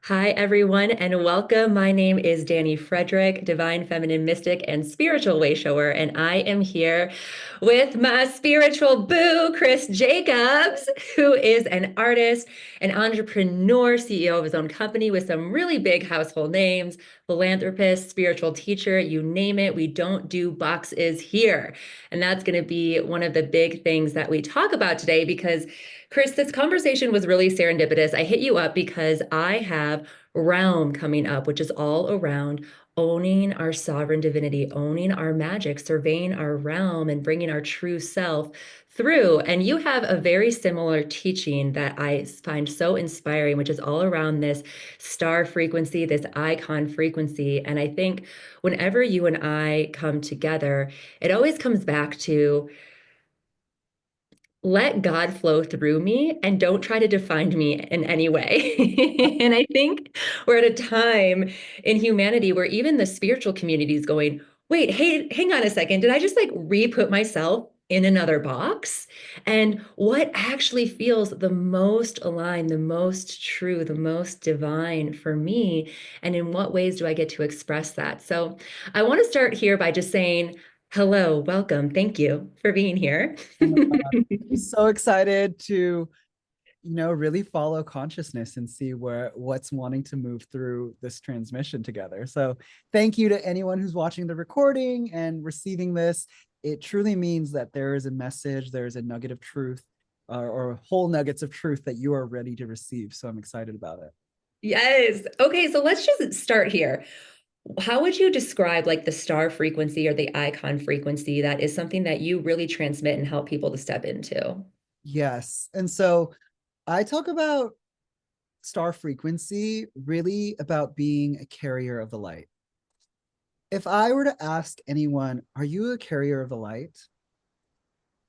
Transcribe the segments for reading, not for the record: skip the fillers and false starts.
Hi, everyone, and welcome. My name is Dani Frederick, Divine Feminine Mystic and Spiritual Wayshower, and I am here with my spiritual boo, Chris Jacobs, who is an artist, an entrepreneur, CEO of his own company with some really big household names, philanthropist, spiritual teacher, you name it. We don't do boxes here. And that's going to be one of the big things that we talk about today because Chris, this conversation was really serendipitous. I hit you up because I have Realm coming up, which is all around owning our sovereign divinity, owning our magic, surveying our realm, and bringing our true self through. And you have a very similar teaching that I find so inspiring, which is all around this star frequency, this icon frequency. And I think whenever you and I come together, it always comes back to let God flow through me and don't try to define me in any way. And I think we're at a time in humanity where even the spiritual community is going, wait, hey, hang on a second. Did I just like re-put myself in another box? And what actually feels the most aligned, the most true, the most divine for me? And in what ways do I get to express that? So I want to start here by just saying, hello, welcome. Thank you for being here. Oh my God. I'm so excited to, really follow consciousness and see what's wanting to move through this transmission together. So thank you to anyone who's watching the recording and receiving this. It truly means that there is a message, there is a nugget of truth, or whole nuggets of truth that you are ready to receive. So I'm excited about it. Yes. Okay, so let's just start here. How would you describe like the star frequency or the icon frequency that is something that you really transmit and help people to step into? Yes. And so I talk about star frequency really about being a carrier of the light. If I were to ask anyone, are you a carrier of the light?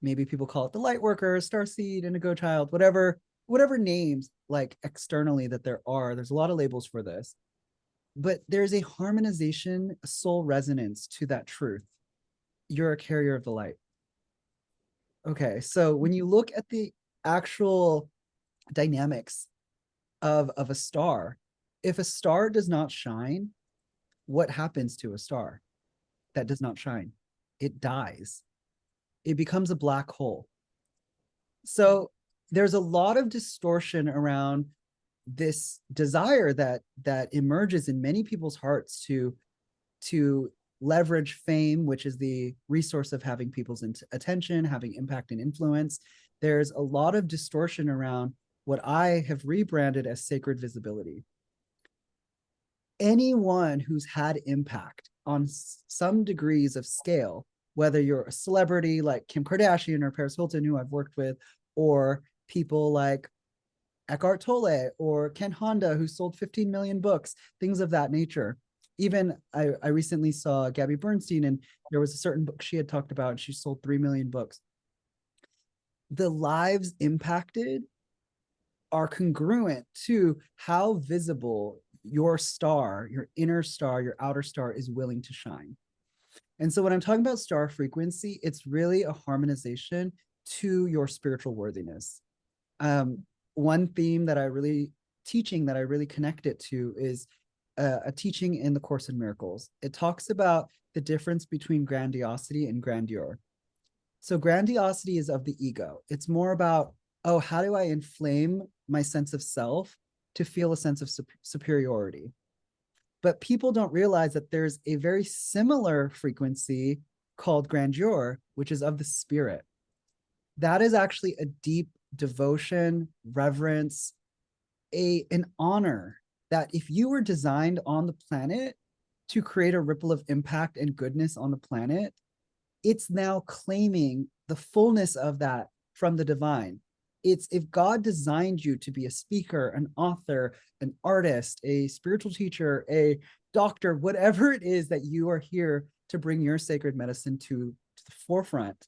Maybe people call it the light worker, starseed, indigo child, whatever names like externally that there are. There's a lot of labels for this, but there's a harmonization, a soul resonance to that truth. You're a carrier of the light. Okay, so when you look at the actual dynamics of a star, if a star does not shine, what happens to a star that does not shine? It dies. It becomes a black hole. So there's a lot of distortion around this desire that emerges in many people's hearts to leverage fame, which is the resource of having people's attention, having impact and influence. There's a lot of distortion around what I have rebranded as sacred visibility. Anyone who's had impact on some degrees of scale, whether you're a celebrity like Kim Kardashian or Paris Hilton, who I've worked with, or people like Eckhart Tolle or Ken Honda, who sold 15 million books, things of that nature. Even I recently saw Gabby Bernstein, and there was a certain book she had talked about, and she sold 3 million books. The lives impacted are congruent to how visible your star, your inner star, your outer star is willing to shine. And so when I'm talking about star frequency, it's really a harmonization to your spiritual worthiness. One theme that I really teaching that I really connect it to is a teaching in the Course in Miracles. It talks about the difference between grandiosity and grandeur. So grandiosity is of the ego. It's more about, oh, how do I inflame my sense of self to feel a sense of superiority? But people don't realize that there's a very similar frequency called grandeur, which is of the spirit. That is actually a deep devotion, reverence, an honor that if you were designed on the planet to create a ripple of impact and goodness on the planet, it's now claiming the fullness of that from the divine. It's if God designed you to be a speaker, an author, an artist, a spiritual teacher, a doctor, whatever it is that you are here to bring your sacred medicine to the forefront,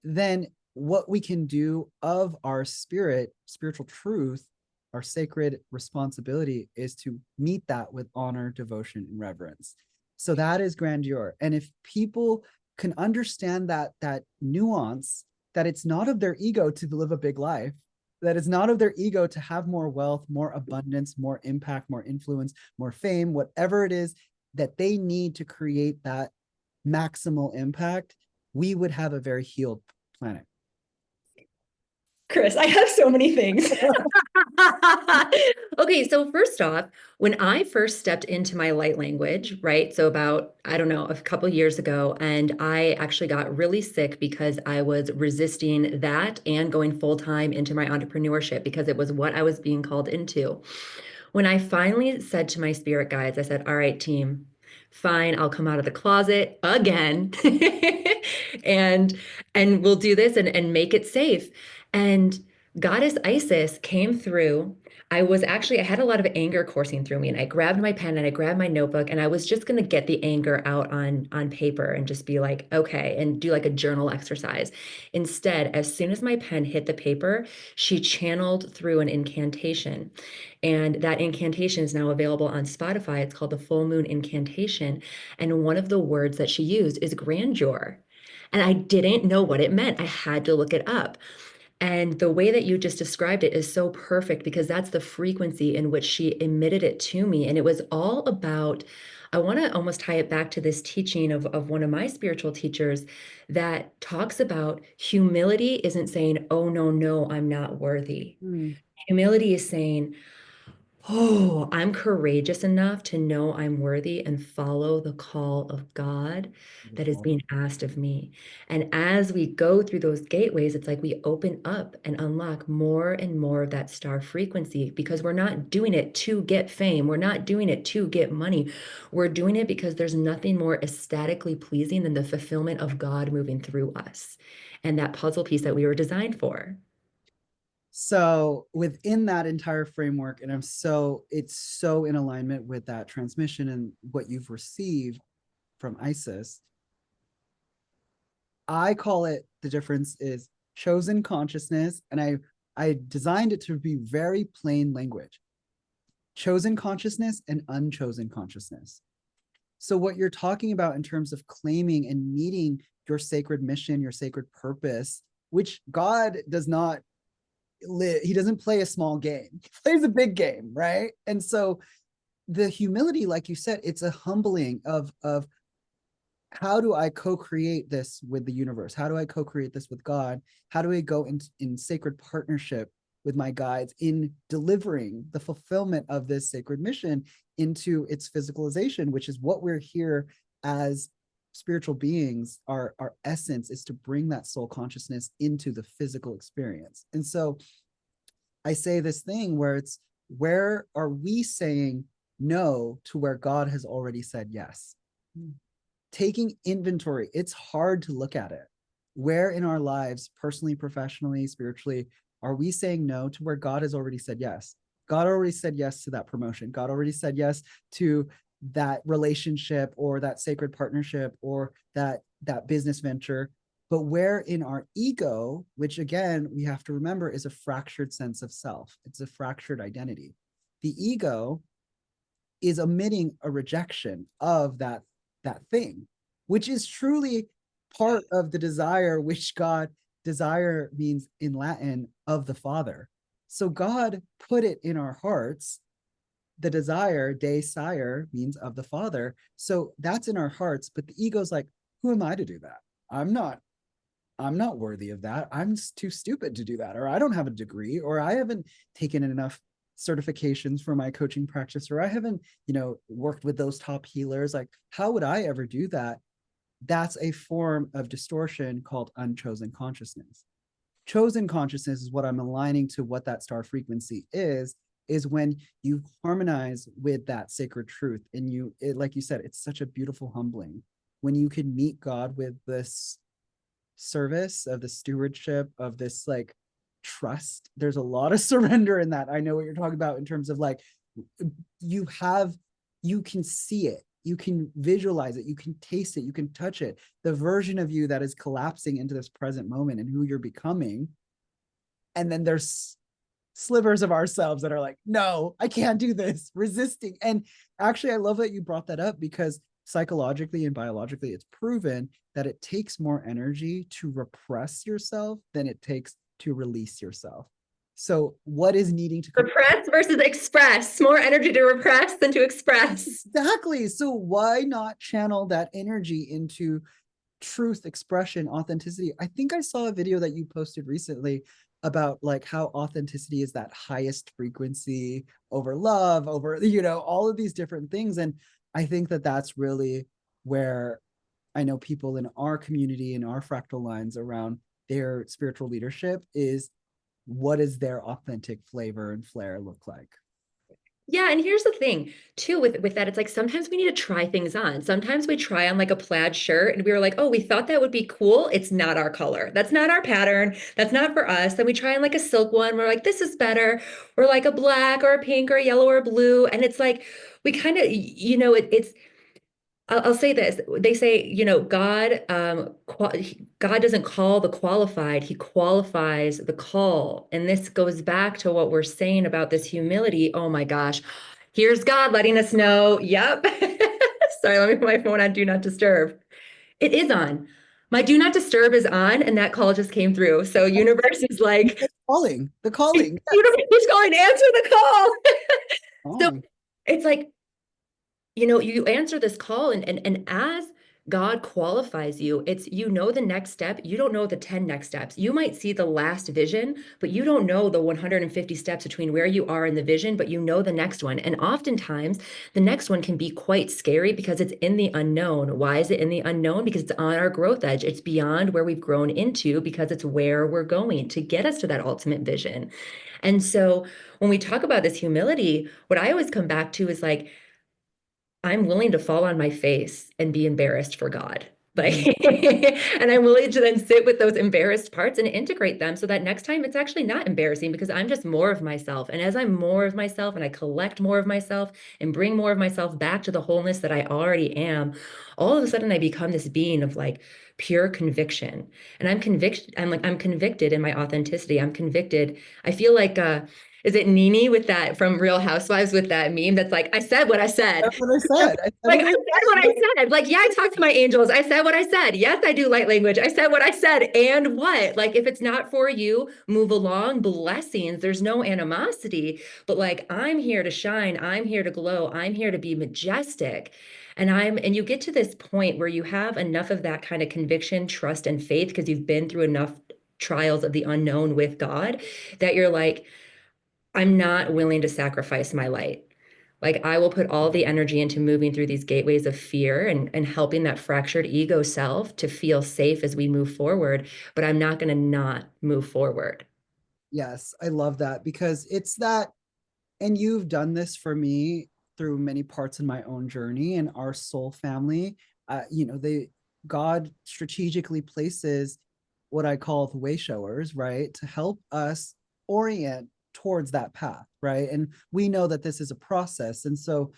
then what we can do of our spiritual truth, our sacred responsibility is to meet that with honor, devotion, and reverence. So that is grandeur. And if people can understand that nuance, that it's not of their ego to live a big life, that it's not of their ego to have more wealth, more abundance, more impact, more influence, more fame, whatever it is that they need to create that maximal impact, we would have a very healed planet. Chris, I have so many things. Okay, so first off, when I first stepped into my light language, right? So about, I don't know, a couple years ago, and I actually got really sick because I was resisting that and going full time into my entrepreneurship because it was what I was being called into. When I finally said to my spirit guides, I said, all right, team, fine, I'll come out of the closet again and we'll do this and make it safe. And Goddess Isis came through. I had a lot of anger coursing through me, and I grabbed my pen and I grabbed my notebook, and I was just gonna get the anger out on paper and just be like, okay, and do like a journal exercise. Instead, as soon as my pen hit the paper, she channeled through an incantation. And that incantation is now available on Spotify. It's called the Full Moon Incantation. And one of the words that she used is grandeur. And I didn't know what it meant. I had to look it up. And the way that you just described it is so perfect because that's the frequency in which she emitted it to me. And it was all about, I want to almost tie it back to this teaching of one of my spiritual teachers that talks about humility isn't saying, oh, no, no, I'm not worthy. Mm, Humility is saying, oh, I'm courageous enough to know I'm worthy and follow the call of God that is beautiful. being asked of me. And as we go through those gateways, it's like we open up and unlock more and more of that star frequency because we're not doing it to get fame. We're not doing it to get money. We're doing it because there's nothing more aesthetically pleasing than the fulfillment of God moving through us and that puzzle piece that we were designed for. So within that entire framework, and it's so in alignment with that transmission and what you've received from Isis. I call it, the difference is chosen consciousness, and I designed it to be very plain language. Chosen consciousness and unchosen consciousness. So what you're talking about in terms of claiming and meeting your sacred mission, your sacred purpose, which God does not he doesn't play a small game. He plays a big game, right? And so the humility, like you said, it's a humbling of how do I co-create this with the universe? How do I co-create this with God? How do I go in sacred partnership with my guides in delivering the fulfillment of this sacred mission into its physicalization, which is what we're here as spiritual beings. Our essence is to bring that soul consciousness into the physical experience. And so I say this thing where it's, where are we saying no to where God has already said yes? Taking inventory, it's hard to look at it. Where in our lives, personally, professionally, spiritually, are we saying no to where God has already said yes? God already said yes to that promotion. God already said yes to that relationship or that sacred partnership or that business venture. But where in our ego, which again, we have to remember is a fractured sense of self, it's a fractured identity. The ego is emitting a rejection of that thing, which is truly part of the desire, which God, desire means in Latin of the Father. So God put it in our hearts. The desire, de sire, means of the Father. So that's in our hearts, but the ego's like, who am I to do that? I'm not worthy of that. I'm too stupid to do that, or I don't have a degree, or I haven't taken enough certifications for my coaching practice, or I haven't, worked with those top healers. Like, how would I ever do that? That's a form of distortion called unchosen consciousness. Chosen consciousness is what I'm aligning to what that star frequency is when you harmonize with that sacred truth. And like you said, it's such a beautiful humbling when you can meet God with this service of the stewardship of this like trust. There's a lot of surrender in that. I know what you're talking about in terms of like, you can see it, you can visualize it, you can taste it, you can touch it, the version of you that is collapsing into this present moment and who you're becoming. And then there's slivers of ourselves that are like, no, I can't do this, resisting. And actually, I love that you brought that up because psychologically and biologically, it's proven that it takes more energy to repress yourself than it takes to release yourself. So what is needing to come? Repress versus express. More energy to repress than to express. Exactly. So why not channel that energy into truth, expression, authenticity? I think I saw a video that you posted recently about like how authenticity is that highest frequency over love, over, all of these different things. And I think that that's really where I know people in our community, in our fractal lines around their spiritual leadership is, what does their authentic flavor and flair look like? Yeah, and here's the thing too with that, it's like sometimes we need to try things on. Sometimes we try on like a plaid shirt and we were like, oh, we thought that would be cool. It's not our color. That's not our pattern. That's not for us. Then we try on like a silk one. We're like, this is better. Or like a black or a pink or a yellow or a blue. And it's like we kind of, it's I'll say this. They say, God doesn't call the qualified, he qualifies the call. And this goes back to what we're saying about this humility. Oh my gosh. Here's God letting us know. Yep. Sorry, let me put my phone on Do Not Disturb. It is on. My Do Not Disturb is on, and that call just came through. So universe is like, The calling. universe is going, answer the call. So Oh, it's like, you answer this call and as God qualifies you, it's the next step. You don't know the 10 next steps. You might see the last vision, but you don't know the 150 steps between where you are in the vision, but you know the next one. And oftentimes the next one can be quite scary because it's in the unknown. Why is it in the unknown? Because it's on our growth edge. It's beyond where we've grown into because it's where we're going to get us to that ultimate vision. And so when we talk about this humility, what I always come back to is like, I'm willing to fall on my face and be embarrassed for God. Like, mhm. and I'm willing to then sit with those embarrassed parts and integrate them so that next time it's actually not embarrassing because I'm just more of myself. And as I'm more of myself and I collect more of myself and bring more of myself back to the wholeness that I already am, all of a sudden I become this being of like pure conviction. And I'm convicted in my authenticity. I'm convicted. I feel like is it Nene with that from Real Housewives with that meme that's like, I said what I said. That's what I said. I said Like, what I I said what I said. Like, yeah, I talked to my angels. I said what I said. Yes, I do light language. I said what I said. And what? Like, if it's not for you, move along. Blessings. There's no animosity. But like, I'm here to shine. I'm here to glow. I'm here to be majestic. And you get to this point where you have enough of that kind of conviction, trust, and faith because you've been through enough trials of the unknown with God that you're like, I'm not willing to sacrifice my light. Like I will put all the energy into moving through these gateways of fear and helping that fractured ego self to feel safe as we move forward. But I'm not going to not move forward. Yes, I love that because it's that, and you've done this for me through many parts in my own journey and our soul family. God strategically places what I call the wayshowers, right, to help us orient towards that path, right? And we know that this is a process. And so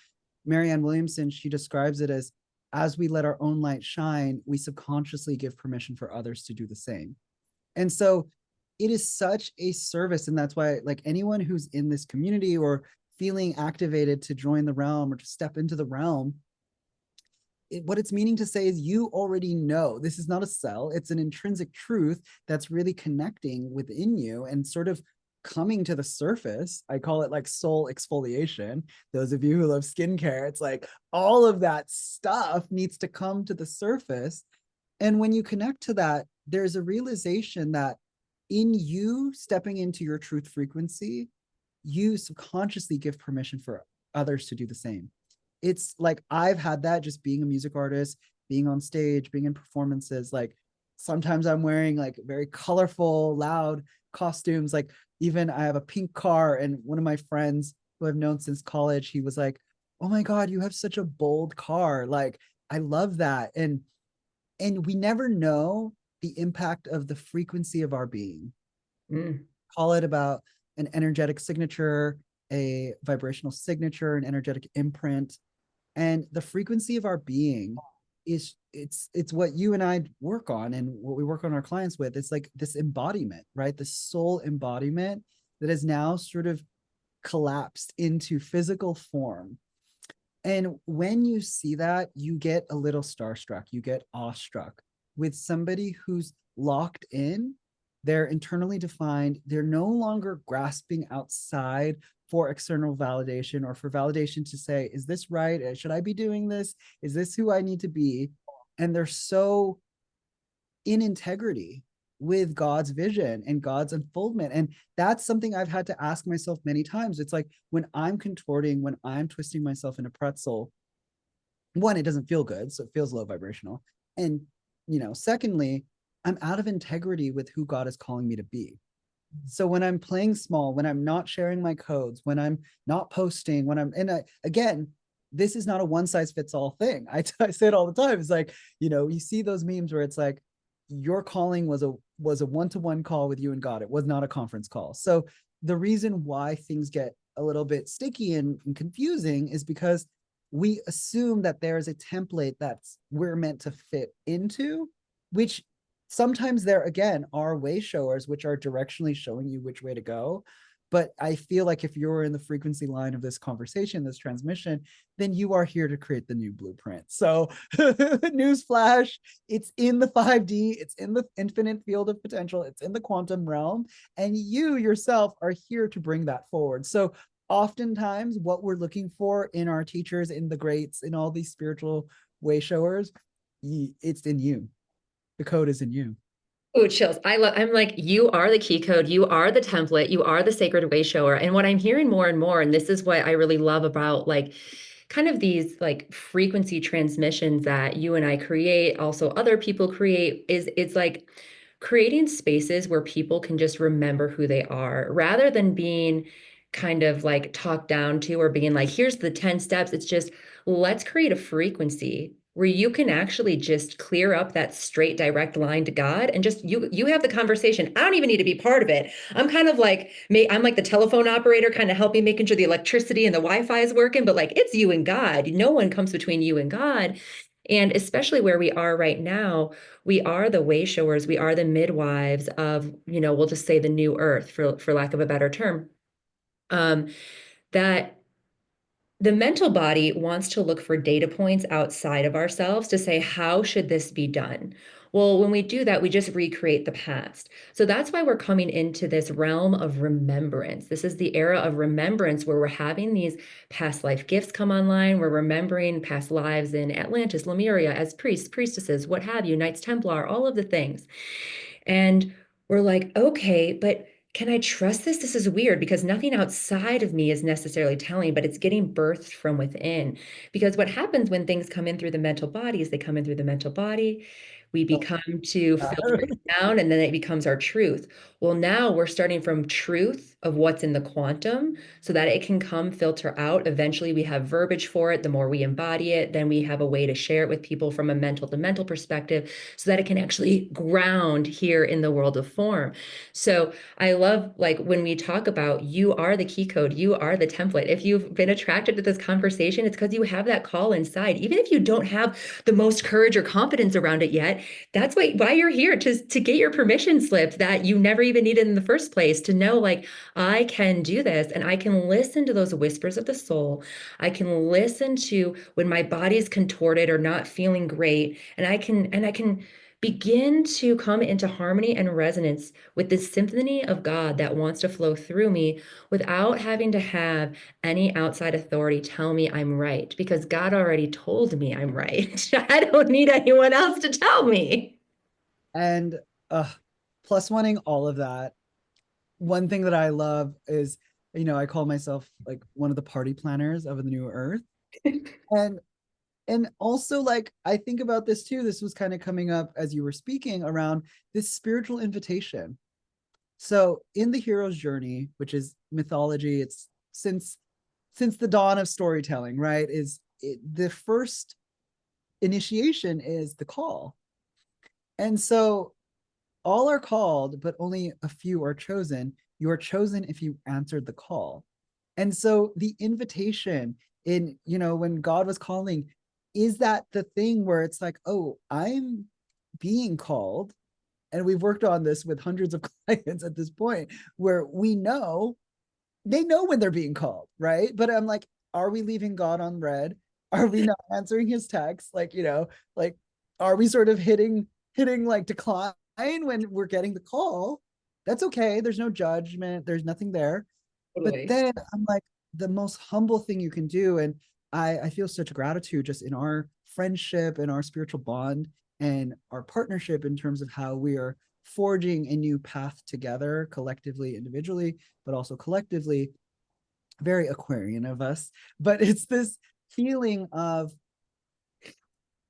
Marianne Williamson, she describes it as we let our own light shine, we subconsciously give permission for others to do the same. And so it is such a service. And that's why, like, anyone who's in this community or feeling activated to join the realm or to step into the realm, what it's meaning to say is you already know this is not a cell, it's an intrinsic truth that's really connecting within you and sort of coming to the surface. I call it like soul exfoliation. Those of you who love skincare, it's like all of that stuff needs to come to the surface. And when you connect to that, there's a realization that in you stepping into your truth frequency, you subconsciously give permission for others to do the same. It's like I've had that just being a music artist, being on stage, being in performances. Like sometimes I'm wearing like very colorful, loud costumes. Like even I have a pink car, and one of my friends who I've known since college, he was like, "Oh my God, you have such a bold car." Like I love that. And we never know the impact of the frequency of our being. Mm. Call it about an energetic signature, a vibrational signature, an energetic imprint. And the frequency of our being is it's what you and I work on and what we work on our clients with. It's like this embodiment, right? The soul embodiment that is now sort of collapsed into physical form. And when you see that, you get a little starstruck, you get awestruck with somebody who's locked in They're internally defined. They're no longer grasping outside for external validation or for validation to say, is this right? Should I be doing this? Is this who I need to be? And they're so in integrity with God's vision and God's unfoldment. And that's something I've had to ask myself many times. It's like when I'm contorting, when I'm twisting myself in a pretzel, one, it doesn't feel good. So it feels low vibrational. And, secondly, I'm out of integrity with who God is calling me to be. So when I'm playing small, when I'm not sharing my codes, when I'm not posting, again, this is not a one size fits all thing. I say it all the time. It's like, you see those memes where it's like, your calling was a one-to-one call with you and God. It was not a conference call. So the reason why things get a little bit sticky and confusing is because we assume that there is a template that's we're meant to fit into, which sometimes there again are way showers which are directionally showing you which way to go. But I feel like if you're in the frequency line of this conversation, this transmission, then you are here to create the new blueprint. So newsflash, it's in the 5D, it's in the infinite field of potential, it's in the quantum realm, and you yourself are here to bring that forward. So oftentimes what we're looking for in our teachers, in the greats, in all these spiritual way showers, it's in you. The code is in you. Oh, chills. I'm like, you are the key code, you are the template, you are the sacred way shower. And what I'm hearing more and more, and this is what I really love about like kind of these like frequency transmissions that you and I create, also other people create, is it's like creating spaces where people can just remember who they are rather than being kind of like talked down to or being like, here's the 10 steps. It's just let's create a frequency where you can actually just clear up that straight direct line to God and just you have the conversation. I don't even need to be part of it. I'm kind of like I'm like the telephone operator kind of helping making sure the electricity and the Wi-Fi is working, but like it's you and God. No one comes between you and God. And especially where we are right now, we are the way showers, we are the midwives of, we'll just say the new earth for lack of a better term. Um, that the mental body wants to look for data points outside of ourselves to say, how should this be done? Well, when we do that, we just recreate the past. So that's why we're coming into this realm of remembrance. This is the era of remembrance where we're having these past life gifts come online. We're remembering past lives in Atlantis, Lemuria, as priests, priestesses, what have you, Knights Templar, all of the things. And we're like, okay, but can I trust this? This is weird because nothing outside of me is necessarily telling, but it's getting birthed from within. Because what happens when things come in through the mental body is they come in through the mental body. We become to filter it down and then it becomes our truth. Well, now we're starting from truth of what's in the quantum so that it can come filter out. Eventually, we have verbiage for it. The more we embody it, then we have a way to share it with people from a mental to mental perspective so that it can actually ground here in the world of form. So I love like when we talk about you are the key code, you are the template. If you've been attracted to this conversation, it's because you have that call inside. Even if you don't have the most courage or confidence around it yet, that's why you're here to get your permission slip that you never even needed in the first place, to know like I can do this and I can listen to those whispers of the soul. I can listen to when my body's contorted or not feeling great, and I can begin to come into harmony and resonance with this symphony of God that wants to flow through me without having to have any outside authority tell me I'm right, because God already told me I'm right. I don't need anyone else to tell me. And plus wanting all of that. One thing that I love is, I call myself like one of the party planners of the new earth. And also like I think about this too. This was kind of coming up as you were speaking around this spiritual invitation. So in the hero's journey, which is mythology, it's since the dawn of storytelling, right? The first initiation is the call. And so all are called, but only a few are chosen. You are chosen if you answered the call. And so the invitation in, when God was calling, is that the thing where it's like, oh, I'm being called. And we've worked on this with hundreds of clients at this point where they know when they're being called, right? But I'm like, are we leaving God on red? Are we not answering his text? Like, like, are we sort of hitting like decline when we're getting the call? That's okay. There's no judgment, there's nothing there. But Totally. then I'm like, the most humble thing you can do, and I feel such gratitude just in our friendship and our spiritual bond and our partnership in terms of how we are forging a new path together, collectively, individually, but also collectively. Very Aquarian of us, but it's this feeling of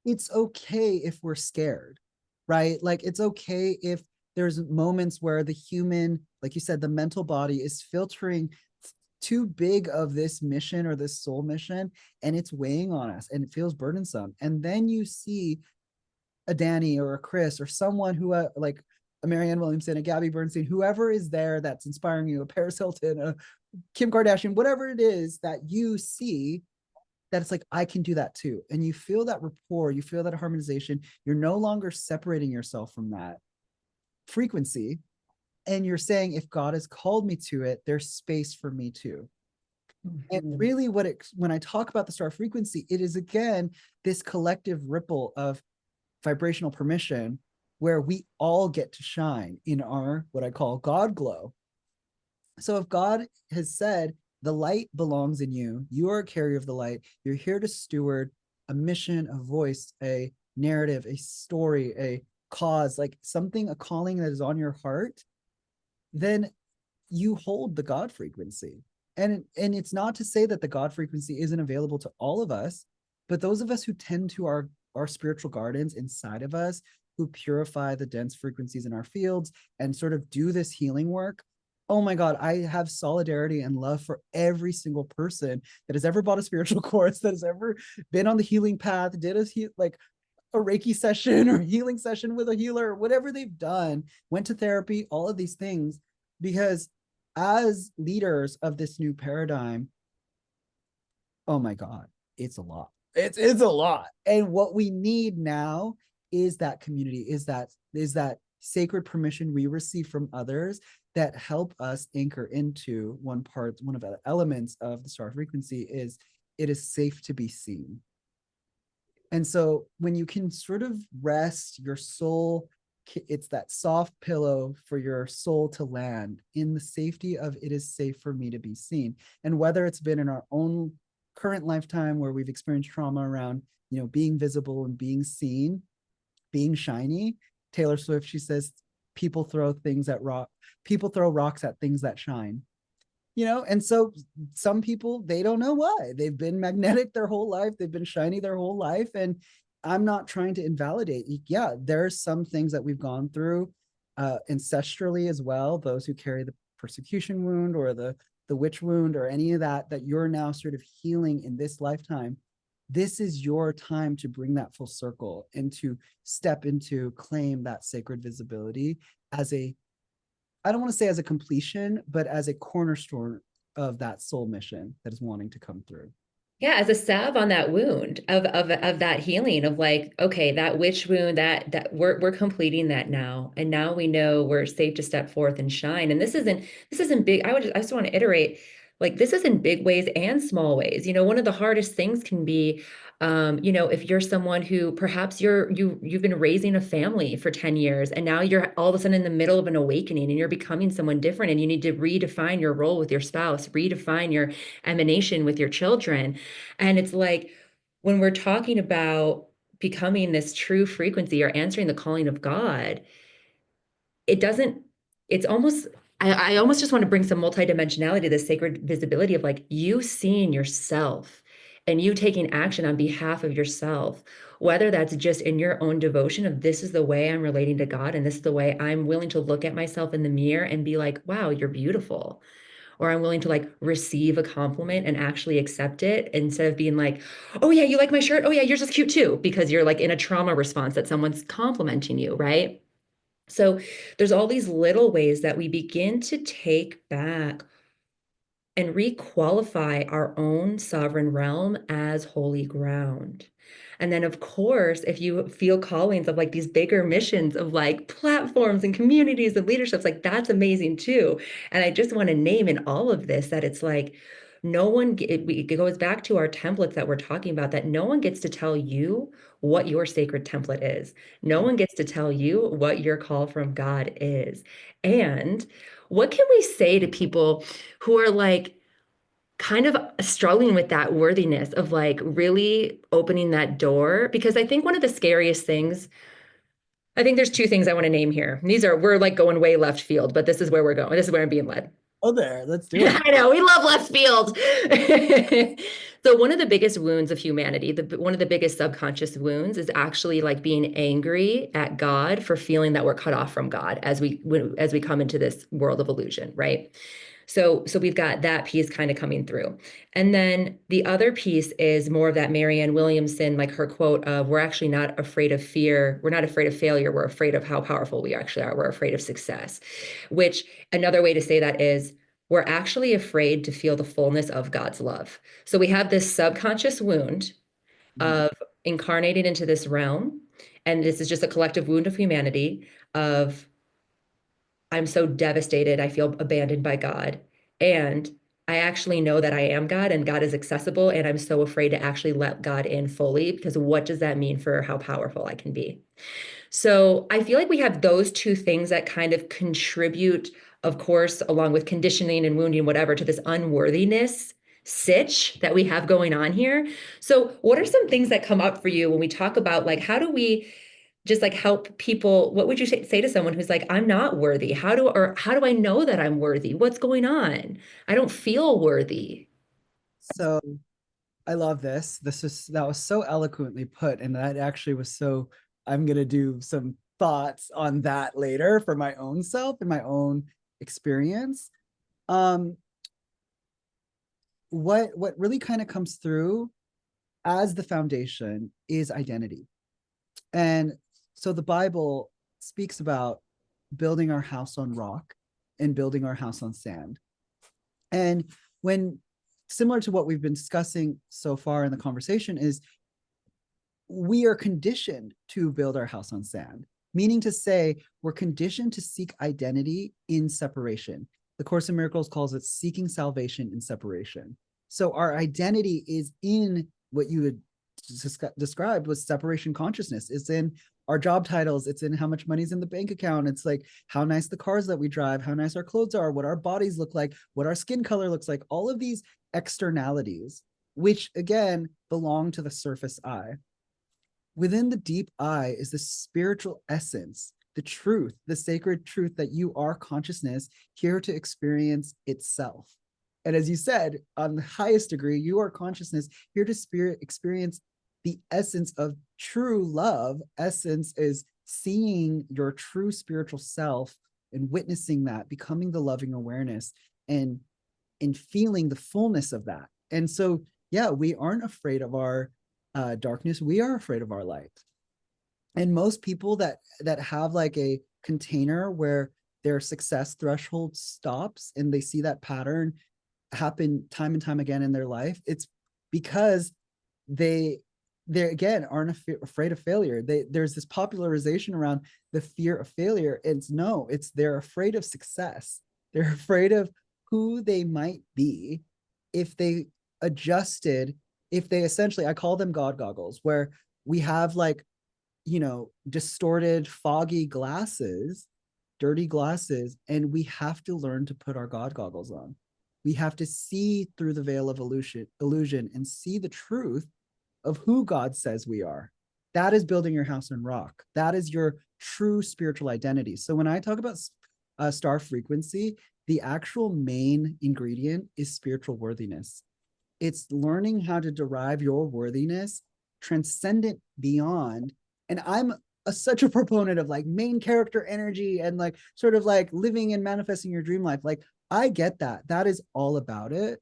it's okay if we're scared, right? Like it's okay if there's moments where the human, like you said, the mental body is filtering too big of this mission or this soul mission, and it's weighing on us and it feels burdensome. And then you see a Dani or a Chris or someone who like a Marianne Williamson, a Gabby Bernstein, whoever is there that's inspiring you, a Paris Hilton, a Kim Kardashian, whatever it is that you see, that it's like, I can do that too. And you feel that rapport, you feel that harmonization. You're no longer separating yourself from that frequency. And you're saying, if God has called me to it, there's space for me too. And Mhm. really, when I talk about the star frequency, it is again this collective ripple of vibrational permission where we all get to shine in our what I call God glow. So if God has said, the light belongs in you, you are a carrier of the light, you're here to steward a mission, a voice, a narrative, a story, a cause, like something, a calling that is on your heart, then you hold the God frequency. And it's not to say that the God frequency isn't available to all of us, but those of us who tend to our spiritual gardens inside of us, who purify the dense frequencies in our fields and sort of do this healing work. Oh my God, I have solidarity and love for every single person that has ever bought a spiritual course, that has ever been on the healing path, did like a Reiki session or healing session with a healer, or whatever they've done, went to therapy, all of these things, because as leaders of this new paradigm, oh my God, it's a lot. It's a lot. And what we need now is that community, is that sacred permission we receive from others that help us anchor into one of the elements of the star frequency is it is safe to be seen. And so when you can sort of rest your soul, it's that soft pillow for your soul to land in the safety of it is safe for me to be seen. And whether it's been in our own current lifetime where we've experienced trauma around, being visible and being seen, being shiny. Taylor Swift, she says, people throw rocks at things that shine. And so some people, they don't know why. They've been magnetic their whole life, they've been shiny their whole life. And I'm not trying to invalidate. Yeah, there's some things that we've gone through ancestrally as well, those who carry the persecution wound or the witch wound or any of that you're now sort of healing in this lifetime. This is your time to bring that full circle and to step into, claim that sacred visibility as a, I don't want to say as a completion, but as a cornerstone of that soul mission that is wanting to come through. Yeah, as a salve on that wound of that healing of like, okay, that witch wound, that we're completing that now. And now we know we're safe to step forth and shine. And this isn't big. I just want to iterate, like this is in big ways and small ways. One of the hardest things can be if you're someone who perhaps you've been raising a family for 10 years and now you're all of a sudden in the middle of an awakening and you're becoming someone different and you need to redefine your role with your spouse, redefine your emanation with your children. And it's like when we're talking about becoming this true frequency or answering the calling of God, it doesn't, it's almost, I almost just want to bring some multidimensionality to this sacred visibility of like you seeing yourself and you taking action on behalf of yourself, whether that's just in your own devotion of this is the way I'm relating to God and this is the way I'm willing to look at myself in the mirror and be like, wow, you're beautiful, or I'm willing to like receive a compliment and actually accept it instead of being like, oh yeah, you like my shirt? Oh yeah, yours is cute too, because you're like in a trauma response that someone's complimenting you, right? So there's all these little ways that we begin to take back and requalify our own sovereign realm as holy ground. And then, of course, if you feel callings of like these bigger missions of like platforms and communities and leaderships, like that's amazing too. And I just want to name in all of this that it's like No one, it goes back to our templates that we're talking about, that no one gets to tell you what your sacred template is. No one gets to tell you what your call from God is. And what can we say to people who are like, kind of struggling with that worthiness of like really opening that door? Because I think one of the scariest things, I think there's two things I want to name here. We're like going way left field, but this is where we're going. This is where I'm being led. Oh, there, let's do it. I know we love left field. So one of the biggest wounds of humanity, one of the biggest subconscious wounds, is actually like being angry at God for feeling that we're cut off from God as we come into this world of illusion, right? So we've got that piece kind of coming through. And then the other piece is more of that Marianne Williamson, like her quote of, we're actually not afraid of fear. We're not afraid of failure. We're afraid of how powerful we actually are. We're afraid of success, which another way to say that is we're actually afraid to feel the fullness of God's love. So we have this subconscious wound Mhm. of incarnating into this realm. And this is just a collective wound of humanity of I'm so devastated. I feel abandoned by God. And I actually know that I am God and God is accessible. And I'm so afraid to actually let God in fully, because what does that mean for how powerful I can be? So I feel like we have those two things that kind of contribute, of course, along with conditioning and wounding, whatever, to this unworthiness sitch that we have going on here. So what are some things that come up for you when we talk about like, how do we just like help people? What would you say to someone who's like, I'm not worthy? How do I know that I'm worthy? What's going on? I don't feel worthy. So I love this. That was so eloquently put, and that actually was so. I'm gonna do some thoughts on that later for my own self and my own experience. Um, what really kind of comes through as the foundation is identity, and so the Bible speaks about building our house on rock and building our house on sand. And when similar to what we've been discussing so far in the conversation is we are conditioned to build our house on sand, meaning to say we're conditioned to seek identity in separation. The Course in Miracles calls it seeking salvation in separation. So our identity is in what you had described was separation consciousness. It's in our job titles. It's in how much money's in the bank account. It's like how nice the cars that we drive, how nice our clothes are, what our bodies look like, what our skin color looks like, all of these externalities, which again belong to the surface eye. Within the deep I is the spiritual essence, the truth, the sacred truth that you are consciousness here to experience itself. And as you said, on the highest degree, you are consciousness here to experience the essence of true love. Essence is seeing your true spiritual self and witnessing that, becoming the loving awareness and feeling the fullness of that. And so, yeah, we aren't afraid of our darkness. We are afraid of our light. And most people that have like a container where their success threshold stops and they see that pattern happen time and time again in their life, it's because they again aren't afraid of failure. There's this popularization around the fear of failure. It's they're afraid of success. They're afraid of who they might be if they adjusted, if they essentially, I call them God goggles, where we have like, distorted, foggy glasses, dirty glasses, and we have to learn to put our God goggles on. We have to see through the veil of illusion and see the truth of who God says we are. That is building your house on rock. That is your true spiritual identity. So when I talk about star frequency, the actual main ingredient is spiritual worthiness. It's learning how to derive your worthiness transcendent beyond. And I'm such a proponent of like main character energy and like sort of like living and manifesting your dream life. Like I get that. That is all about it.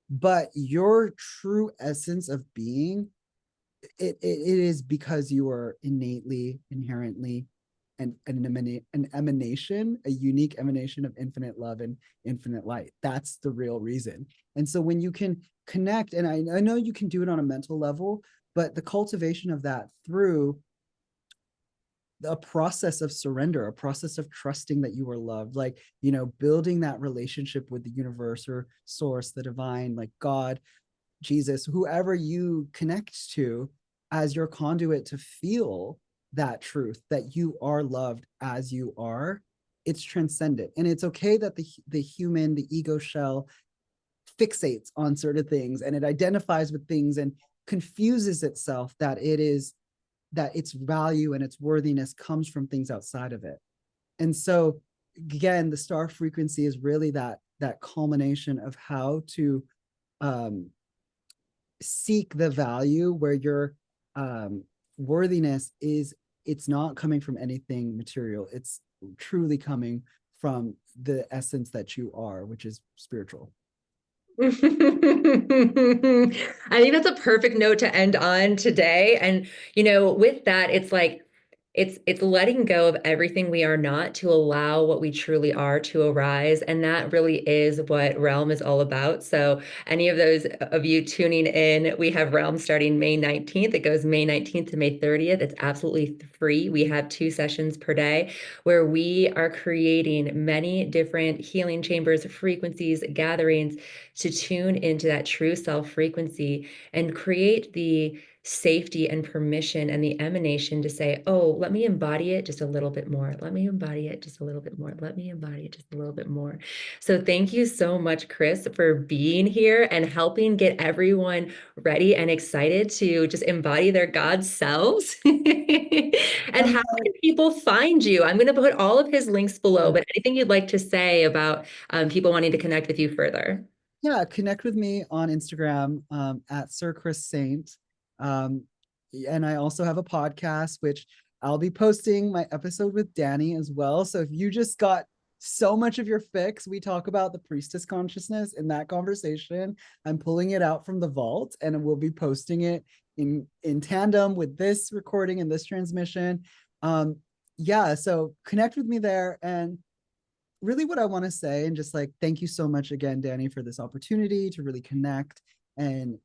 But your true essence of being, it is because you are innately, inherently an emanation, a unique emanation of infinite love and infinite light. That's the real reason. And so when you can connect, and I know you can do it on a mental level, but the cultivation of that through a process of surrender, a process of trusting that you are loved, like, you know, building that relationship with the universe or source, the divine, like God, Jesus, whoever you connect to, as your conduit to feel that truth that you are loved as you are. It's transcendent, and it's okay that the human, the ego shell, fixates on certain things, and it identifies with things and confuses itself that it is, that its value and its worthiness comes from things outside of it. And so again, the star frequency is really that culmination of how to um, seek the value where your worthiness is. It's not coming from anything material, it's truly coming from the essence that you are, which is spiritual. I think that's a perfect note to end on today. And, with that, it's like, it's letting go of everything we are not to allow what we truly are to arise. And that really is what Realm is all about. So any of those of you tuning in, we have Realm starting May 19th. It goes May 19th to May 30th. It's absolutely free. We have 2 sessions per day where we are creating many different healing chambers, frequencies, gatherings to tune into that true self frequency and create the safety and permission and the emanation to say, oh, let me embody it just a little bit more. Let me embody it just a little bit more. Let me embody it just a little bit more. So thank you so much, Chris, for being here and helping get everyone ready and excited to just embody their God selves. And how can people find you? I'm going to put all of his links below, but anything you'd like to say about people wanting to connect with you further? Yeah, connect with me on Instagram at Sir Chris Saint. Um, and I also have a podcast, which I'll be posting my episode with Dani as well. So if you just got so much of your fix, we talk about the priestess consciousness in that conversation. I'm pulling it out from the vault, and we'll be posting it in tandem with this recording and this transmission. Yeah, so connect with me there. And really what I want to say, and just like thank you so much again, Dani, for this opportunity to really connect and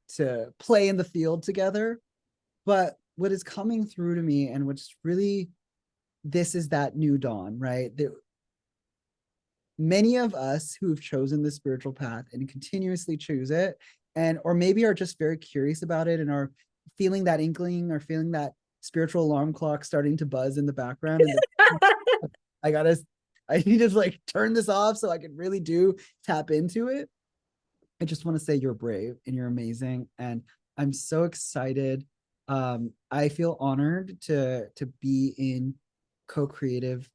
to play in the field together. But what is coming through to me, and what's really, this is that new dawn, right? Many of us who have chosen the spiritual path and continuously choose it, and or maybe are just very curious about it and are feeling that inkling or feeling that spiritual alarm clock starting to buzz in the background, and I gotta, I need to like turn this off so I can really do tap into it. I just want to say you're brave and you're amazing, and I'm so excited. I feel honored to be in co-creative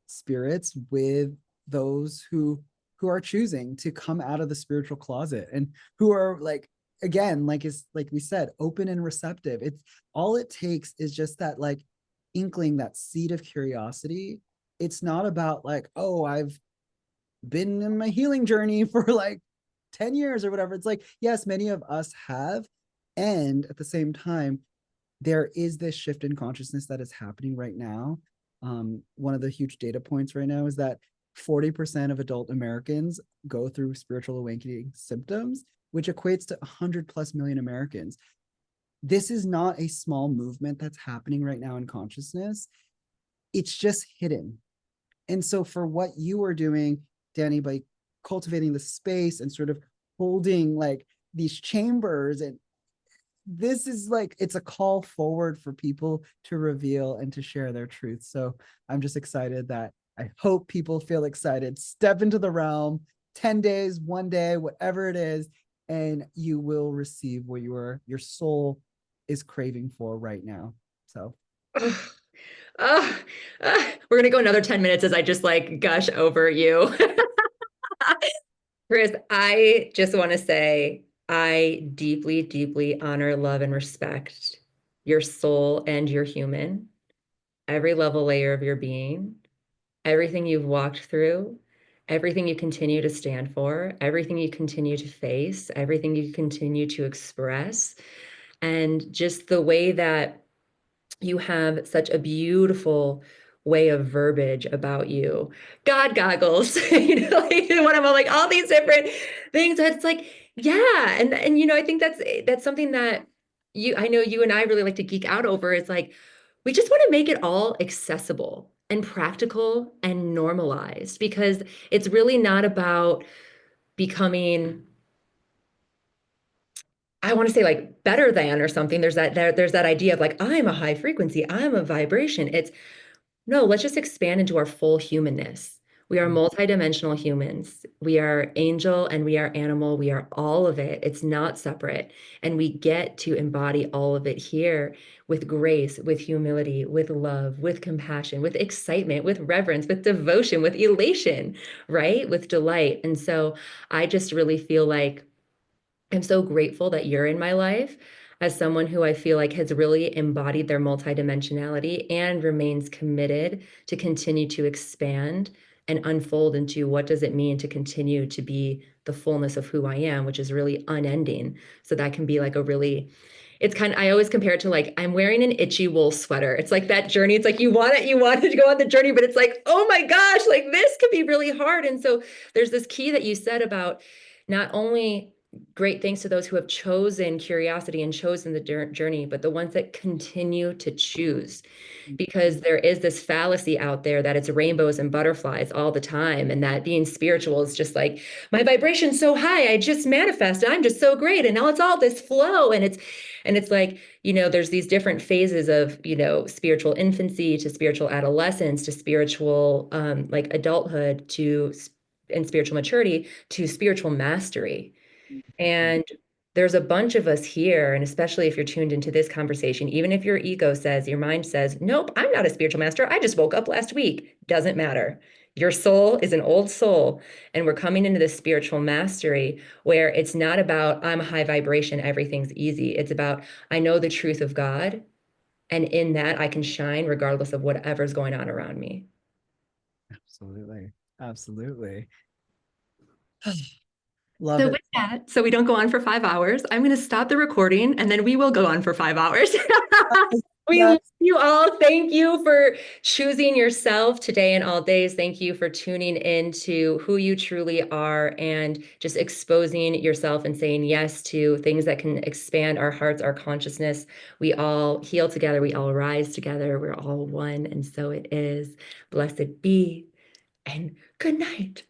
spirits with those who are choosing to come out of the spiritual closet, and who are like, again, like is like we said, open and receptive. It's all it takes is just that like inkling, that seed of curiosity. It's not about like, oh, I've been in my healing journey for like 10 years or whatever. It's like, yes, many of us have. And at the same time, there is this shift in consciousness that is happening right now. One of the huge data points right now is that 40% of adult Americans go through spiritual awakening symptoms, which equates to 100 plus million Americans. This is not a small movement that's happening right now in consciousness. It's just hidden. And so for what you are doing, Dani, by cultivating the space and sort of holding like these chambers, and this is like, it's a call forward for people to reveal and to share their truth. So I'm just excited that I hope people feel excited. Step into the realm, 10 days, 1 day, whatever it is, and you will receive what your soul is craving for right now. So Oh, we're gonna go another 10 minutes as I just like gush over you. Chris, I just want to say I deeply, deeply honor, love, and respect your soul and your human, every level layer of your being, everything you've walked through, everything you continue to stand for, everything you continue to face, everything you continue to express, and just the way that you have such a beautiful way of verbiage about you. God goggles, like when I'm like all these different things. It's like, yeah. And I think that's something that I know you and I really like to geek out over. It's like, we just want to make it all accessible and practical and normalized because it's really not about becoming, I want to say like better than or something. There's that idea of like, I'm a high frequency, I'm a vibration. It's no, let's just expand into our full humanness. We are Mm. multidimensional humans. We are angel and we are animal. We are all of it. It's not separate. And we get to embody all of it here with grace, with humility, with love, with compassion, with excitement, with reverence, with devotion, with elation, right? With delight. And so I just really feel like I'm so grateful that you're in my life as someone who I feel like has really embodied their multidimensionality and remains committed to continue to expand and unfold into what does it mean to continue to be the fullness of who I am, which is really unending. So that can be like a really, it's kind of, I always compare it to like I'm wearing an itchy wool sweater. It's like that journey. It's like you want to go on the journey, but it's like, oh my gosh, like this could be really hard. And so there's this key that you said about not only great thanks to those who have chosen curiosity and chosen the journey, but the ones that continue to choose. Because there is this fallacy out there that it's rainbows and butterflies all the time, and that being spiritual is just like, my vibration's so high, I just manifest, I'm just so great, and now it's all this flow. And it's like, there's these different phases of, spiritual infancy to spiritual adolescence to spiritual like adulthood to and spiritual maturity to spiritual mastery. And there's a bunch of us here, and especially if you're tuned into this conversation, even if your ego says, your mind says, nope, I'm not a spiritual master. I just woke up last week. Doesn't matter. Your soul is an old soul. And we're coming into this spiritual mastery where it's not about, I'm high vibration, everything's easy. It's about, I know the truth of God. And in that, I can shine regardless of whatever's going on around me. Absolutely. Absolutely. Love So it. with that, so we don't go on for 5 hours, I'm going to stop the recording and then we will go on for 5 hours. We love Yes. you all. Thank you for choosing yourself today and all days. Thank you for tuning into who you truly are and just exposing yourself and saying yes to things that can expand our hearts, our consciousness. We all heal together. We all rise together. We're all one. And so it is. Blessed be and good night.